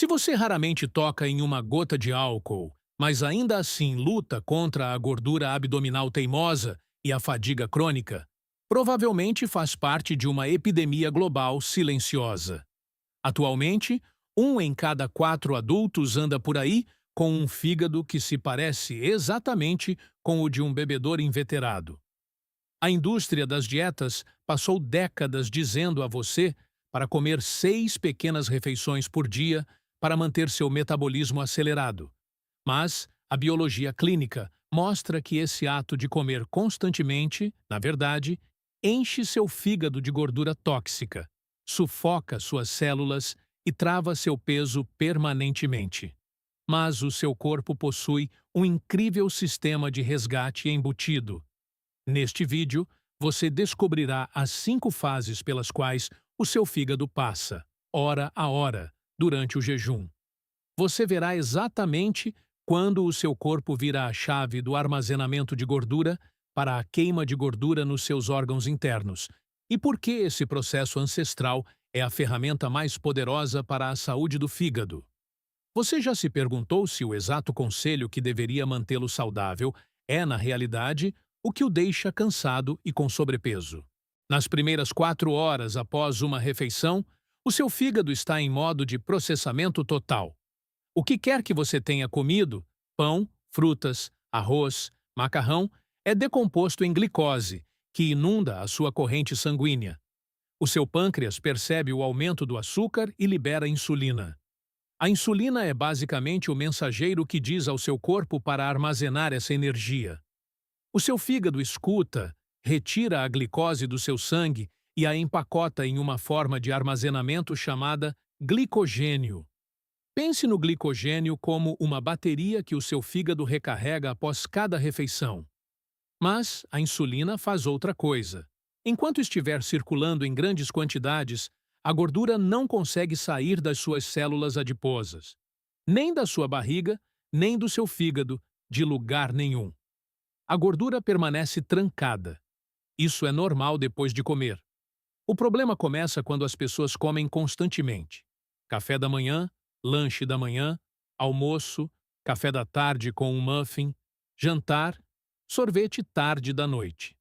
Se você raramente toca em uma gota de álcool, mas ainda assim luta contra a gordura abdominal teimosa e a fadiga crônica, provavelmente faz parte de uma epidemia global silenciosa. Atualmente, 1 em cada 4 adultos anda por aí com um fígado que se parece exatamente com o de um bebedor inveterado. A indústria das dietas passou décadas dizendo a você para comer 6 pequenas refeições por dia para manter seu metabolismo acelerado. Mas a biologia clínica mostra que esse ato de comer constantemente, na verdade, enche seu fígado de gordura tóxica, sufoca suas células e trava seu peso permanentemente. Mas o seu corpo possui um incrível sistema de resgate embutido. Neste vídeo, você descobrirá as 5 fases pelas quais o seu fígado passa, hora a hora, durante o jejum. Você verá exatamente quando o seu corpo vira a chave do armazenamento de gordura para a queima de gordura nos seus órgãos internos e por que esse processo ancestral é a ferramenta mais poderosa para a saúde do fígado. Você já se perguntou se o exato conselho que deveria mantê-lo saudável é, na realidade, o que o deixa cansado e com sobrepeso? Nas primeiras 4 horas após uma refeição, o seu fígado está em modo de processamento total. O que quer que você tenha comido, pão, frutas, arroz, macarrão, é decomposto em glicose, que inunda a sua corrente sanguínea. O seu pâncreas percebe o aumento do açúcar e libera insulina. A insulina é basicamente o mensageiro que diz ao seu corpo para armazenar essa energia. O seu fígado escuta, retira a glicose do seu sangue e a empacota em uma forma de armazenamento chamada glicogênio. Pense no glicogênio como uma bateria que o seu fígado recarrega após cada refeição. Mas a insulina faz outra coisa. Enquanto estiver circulando em grandes quantidades, a gordura não consegue sair das suas células adiposas, nem da sua barriga, nem do seu fígado, de lugar nenhum. A gordura permanece trancada. Isso é normal depois de comer. O problema começa quando as pessoas comem constantemente. Café da manhã, lanche da manhã, almoço, café da tarde com um muffin, jantar, sorvete tarde da noite.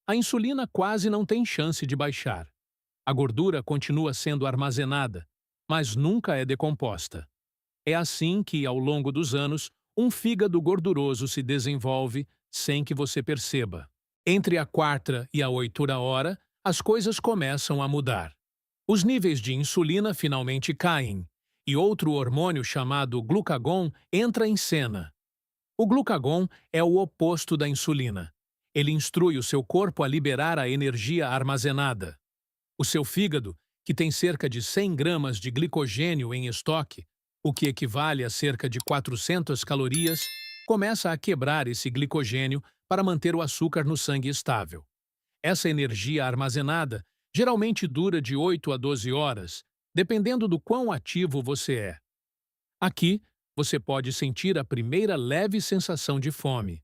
A insulina quase não tem chance de baixar. A gordura continua sendo armazenada, mas nunca é decomposta. É assim que, ao longo dos anos, um fígado gorduroso se desenvolve sem que você perceba. Entre a 4ª e a 8ª hora, as coisas começam a mudar. Os níveis de insulina finalmente caem, e outro hormônio chamado glucagon entra em cena. O glucagon é o oposto da insulina. Ele instrui o seu corpo a liberar a energia armazenada. O seu fígado, que tem cerca de 100 gramas de glicogênio em estoque, o que equivale a cerca de 400 calorias, começa a quebrar esse glicogênio para manter o açúcar no sangue estável. Essa energia armazenada geralmente dura de 8 a 12 horas, dependendo do quão ativo você é. Aqui, você pode sentir a primeira leve sensação de fome.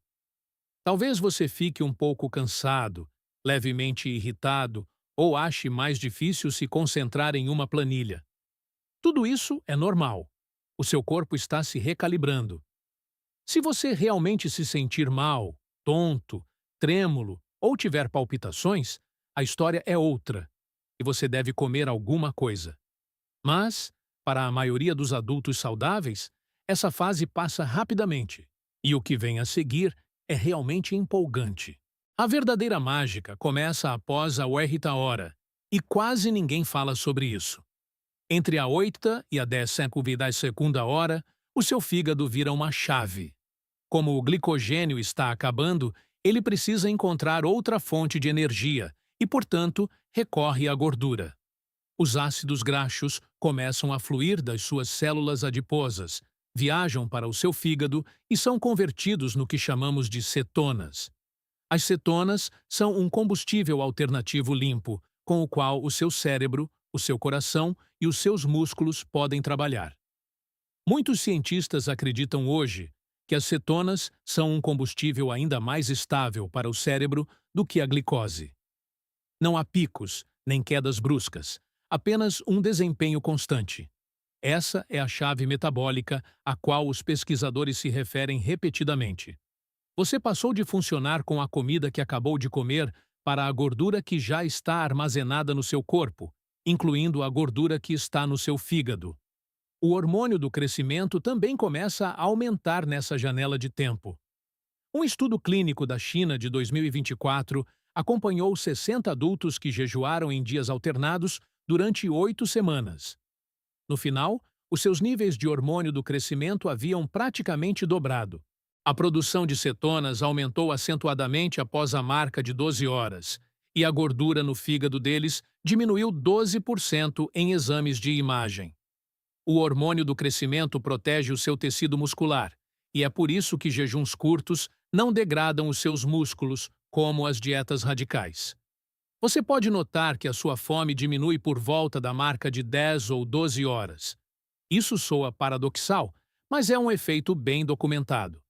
Talvez você fique um pouco cansado, levemente irritado ou ache mais difícil se concentrar em uma planilha. Tudo isso é normal. O seu corpo está se recalibrando. Se você realmente se sentir mal, tonto, trêmulo ou tiver palpitações, a história é outra e você deve comer alguma coisa. Mas, para a maioria dos adultos saudáveis, essa fase passa rapidamente e o que vem a seguir é realmente empolgante. A verdadeira mágica começa após a 8ª hora e quase ninguém fala sobre isso. Entre a 8ª e a 12ª hora, o seu fígado vira uma chave. Como o glicogênio está acabando, ele precisa encontrar outra fonte de energia e, portanto, recorre à gordura. Os ácidos graxos começam a fluir das suas células adiposas, viajam para o seu fígado e são convertidos no que chamamos de cetonas. As cetonas são um combustível alternativo limpo, com o qual o seu cérebro, o seu coração e os seus músculos podem trabalhar. Muitos cientistas acreditam hoje que as cetonas são um combustível ainda mais estável para o cérebro do que a glicose. Não há picos, nem quedas bruscas, apenas um desempenho constante. Essa é a chave metabólica a qual os pesquisadores se referem repetidamente. Você passou de funcionar com a comida que acabou de comer para a gordura que já está armazenada no seu corpo, incluindo a gordura que está no seu fígado. O hormônio do crescimento também começa a aumentar nessa janela de tempo. Um estudo clínico da China de 2024 acompanhou 60 adultos que jejuaram em dias alternados durante 8 semanas. No final, os seus níveis de hormônio do crescimento haviam praticamente dobrado. A produção de cetonas aumentou acentuadamente após a marca de 12 horas, e a gordura no fígado deles diminuiu 12% em exames de imagem. O hormônio do crescimento protege o seu tecido muscular, e é por isso que jejuns curtos não degradam os seus músculos, como as dietas radicais. Você pode notar que a sua fome diminui por volta da marca de 10 ou 12 horas. Isso soa paradoxal, mas é um efeito bem documentado.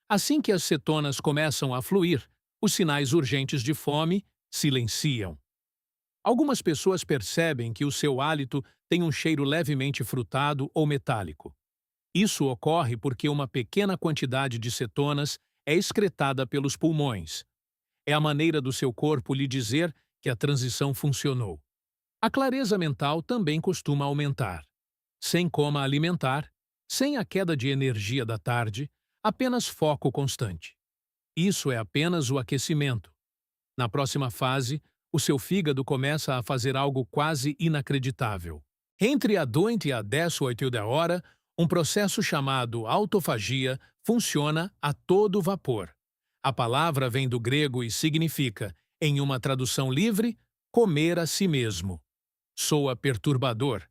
Assim que as cetonas começam a fluir, os sinais urgentes de fome silenciam. Algumas pessoas percebem que o seu hálito tem um cheiro levemente frutado ou metálico. Isso ocorre porque uma pequena quantidade de cetonas é excretada pelos pulmões. É a maneira do seu corpo lhe dizer que a transição funcionou. A clareza mental também costuma aumentar. Sem coma alimentar, sem a queda de energia da tarde, apenas foco constante. Isso é apenas o aquecimento. Na próxima fase, o seu fígado começa a fazer algo quase inacreditável. Entre a 2 e a 18 da hora, um processo chamado autofagia funciona a todo vapor. A palavra vem do grego e significa, em uma tradução livre, comer a si mesmo. Soa perturbador,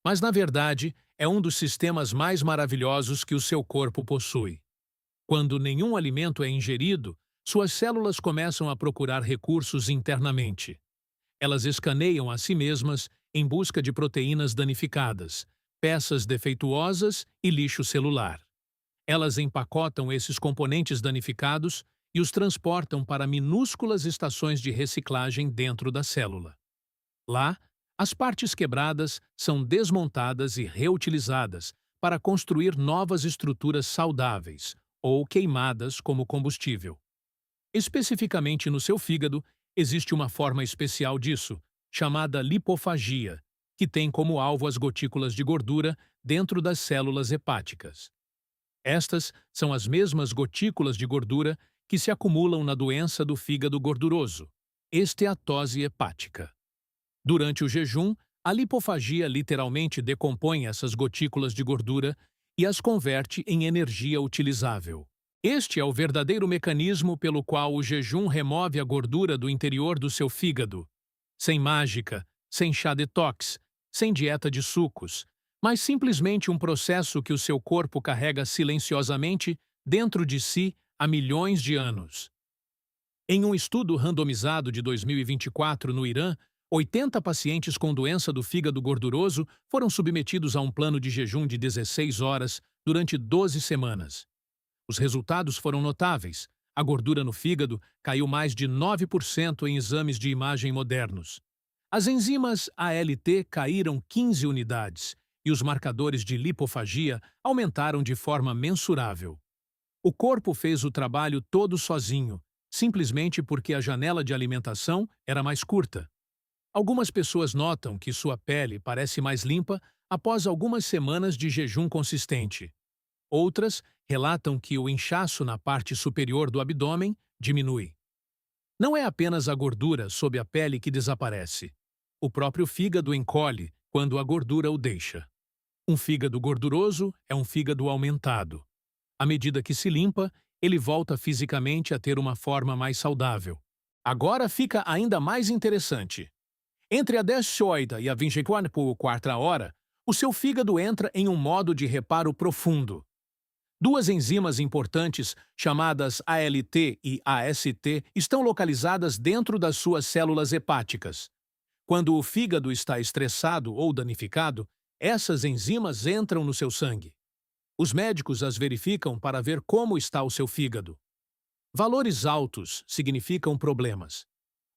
mas na verdade é um dos sistemas mais maravilhosos que o seu corpo possui. Quando nenhum alimento é ingerido, suas células começam a procurar recursos internamente. Elas escaneiam a si mesmas em busca de proteínas danificadas, peças defeituosas e lixo celular. Elas empacotam esses componentes danificados e os transportam para minúsculas estações de reciclagem dentro da célula. Lá, as partes quebradas são desmontadas e reutilizadas para construir novas estruturas saudáveis ou queimadas como combustível. Especificamente no seu fígado, existe uma forma especial disso, chamada lipofagia, que tem como alvo as gotículas de gordura dentro das células hepáticas. Estas são as mesmas gotículas de gordura que se acumulam na doença do fígado gorduroso, esteatose hepática. Durante o jejum, a lipofagia literalmente decompõe essas gotículas de gordura e as converte em energia utilizável. Este é o verdadeiro mecanismo pelo qual o jejum remove a gordura do interior do seu fígado. Sem mágica, sem chá detox, sem dieta de sucos, mas simplesmente um processo que o seu corpo carrega silenciosamente dentro de si há milhões de anos. Em um estudo randomizado de 2024 no Irã, 80 pacientes com doença do fígado gorduroso foram submetidos a um plano de jejum de 16 horas durante 12 semanas. Os resultados foram notáveis. A gordura no fígado caiu mais de 9% em exames de imagem modernos. As enzimas ALT caíram 15 unidades e os marcadores de lipofagia aumentaram de forma mensurável. O corpo fez o trabalho todo sozinho, simplesmente porque a janela de alimentação era mais curta. Algumas pessoas notam que sua pele parece mais limpa após algumas semanas de jejum consistente. Outras relatam que o inchaço na parte superior do abdômen diminui. Não é apenas a gordura sob a pele que desaparece. O próprio fígado encolhe quando a gordura o deixa. Um fígado gorduroso é um fígado aumentado. À medida que se limpa, ele volta fisicamente a ter uma forma mais saudável. Agora fica ainda mais interessante. Entre a 18 e a 24 hora, o seu fígado entra em um modo de reparo profundo. Duas enzimas importantes, chamadas ALT e AST, estão localizadas dentro das suas células hepáticas. Quando o fígado está estressado ou danificado, essas enzimas entram no seu sangue. Os médicos as verificam para ver como está o seu fígado. Valores altos significam problemas.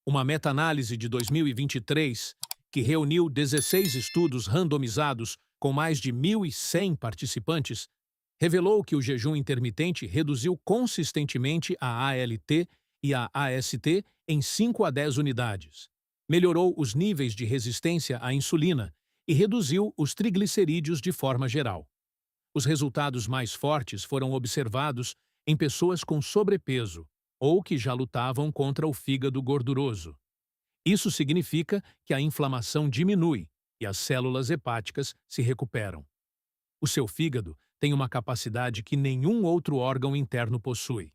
Uma meta-análise de 2023, que reuniu 16 estudos randomizados com mais de 1.100 participantes, revelou que o jejum intermitente reduziu consistentemente a ALT e a AST em 5 a 10 unidades, melhorou os níveis de resistência à insulina e reduziu os triglicerídeos de forma geral. Os resultados mais fortes foram observados em pessoas com sobrepeso ou que já lutavam contra o fígado gorduroso. Isso significa que a inflamação diminui e as células hepáticas se recuperam. O seu fígado tem uma capacidade que nenhum outro órgão interno possui.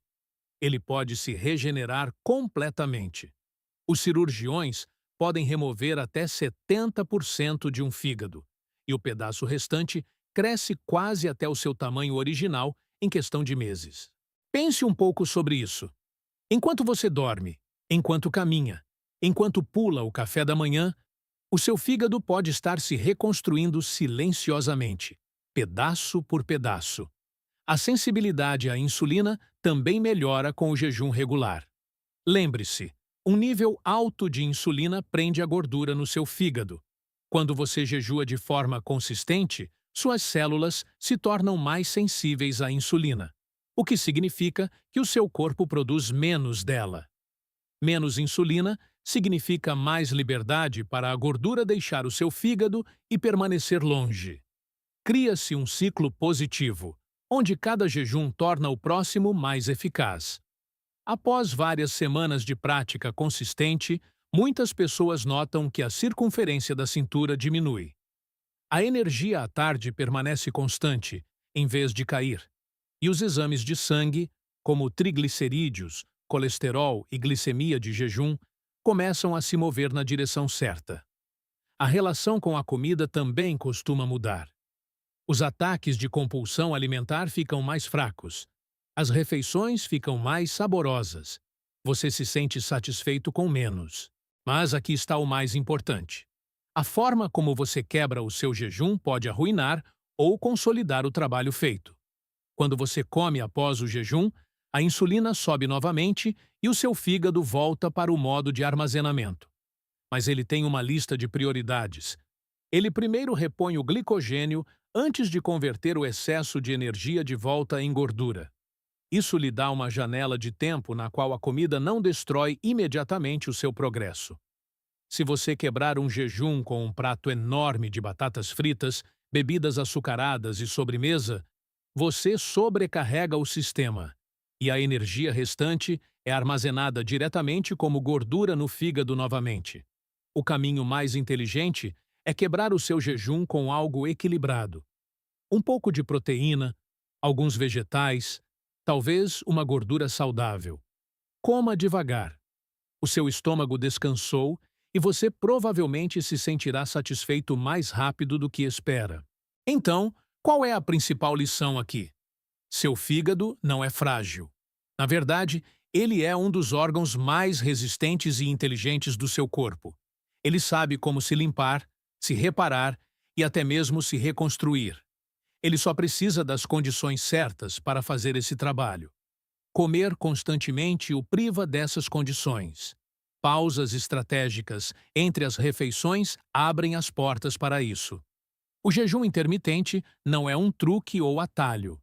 Ele pode se regenerar completamente. Os cirurgiões podem remover até 70% de um fígado, e o pedaço restante cresce quase até o seu tamanho original em questão de meses. Pense um pouco sobre isso. Enquanto você dorme, enquanto caminha, enquanto pula o café da manhã, o seu fígado pode estar se reconstruindo silenciosamente, pedaço por pedaço. A sensibilidade à insulina também melhora com o jejum regular. Lembre-se, um nível alto de insulina prende a gordura no seu fígado. Quando você jejua de forma consistente, suas células se tornam mais sensíveis à insulina, o que significa que o seu corpo produz menos dela. Menos insulina significa mais liberdade para a gordura deixar o seu fígado e permanecer longe. Cria-se um ciclo positivo, onde cada jejum torna o próximo mais eficaz. Após várias semanas de prática consistente, muitas pessoas notam que a circunferência da cintura diminui. A energia à tarde permanece constante, em vez de cair, e os exames de sangue, como triglicerídeos, colesterol e glicemia de jejum, começam a se mover na direção certa. A relação com a comida também costuma mudar. Os ataques de compulsão alimentar ficam mais fracos. As refeições ficam mais saborosas. Você se sente satisfeito com menos. Mas aqui está o mais importante. A forma como você quebra o seu jejum pode arruinar ou consolidar o trabalho feito. Quando você come após o jejum, a insulina sobe novamente e o seu fígado volta para o modo de armazenamento. Mas ele tem uma lista de prioridades. Ele primeiro repõe o glicogênio antes de converter o excesso de energia de volta em gordura. Isso lhe dá uma janela de tempo na qual a comida não destrói imediatamente o seu progresso. Se você quebrar um jejum com um prato enorme de batatas fritas, bebidas açucaradas e sobremesa, você sobrecarrega o sistema, e a energia restante é armazenada diretamente como gordura no fígado novamente. O caminho mais inteligente é quebrar o seu jejum com algo equilibrado. Um pouco de proteína, alguns vegetais, talvez uma gordura saudável. Coma devagar. O seu estômago descansou e você provavelmente se sentirá satisfeito mais rápido do que espera. Então, qual é a principal lição aqui? Seu fígado não é frágil. Na verdade, ele é um dos órgãos mais resistentes e inteligentes do seu corpo. Ele sabe como se limpar, se reparar e até mesmo se reconstruir. Ele só precisa das condições certas para fazer esse trabalho. Comer constantemente o priva dessas condições. Pausas estratégicas entre as refeições abrem as portas para isso. O jejum intermitente não é um truque ou atalho.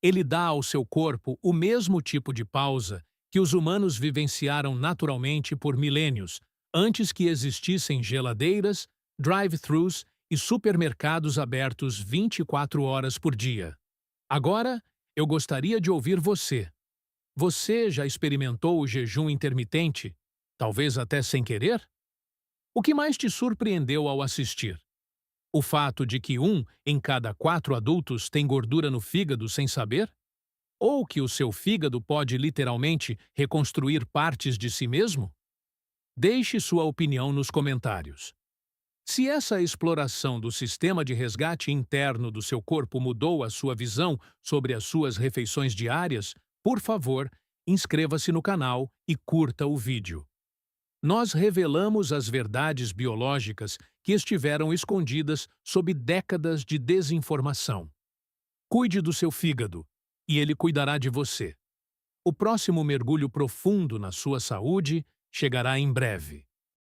Ele dá ao seu corpo o mesmo tipo de pausa que os humanos vivenciaram naturalmente por milênios, antes que existissem geladeiras, drive-thrus e supermercados abertos 24 horas por dia. Agora, eu gostaria de ouvir você. Você já experimentou o jejum intermitente, talvez até sem querer? O que mais te surpreendeu ao assistir? O fato de que 1 em cada 4 adultos tem gordura no fígado sem saber? Ou que o seu fígado pode literalmente reconstruir partes de si mesmo? Deixe sua opinião nos comentários. Se essa exploração do sistema de resgate interno do seu corpo mudou a sua visão sobre as suas refeições diárias, por favor, inscreva-se no canal e curta o vídeo. Nós revelamos as verdades biológicas que estiveram escondidas sob décadas de desinformação. Cuide do seu fígado, e ele cuidará de você. O próximo mergulho profundo na sua saúde chegará em breve.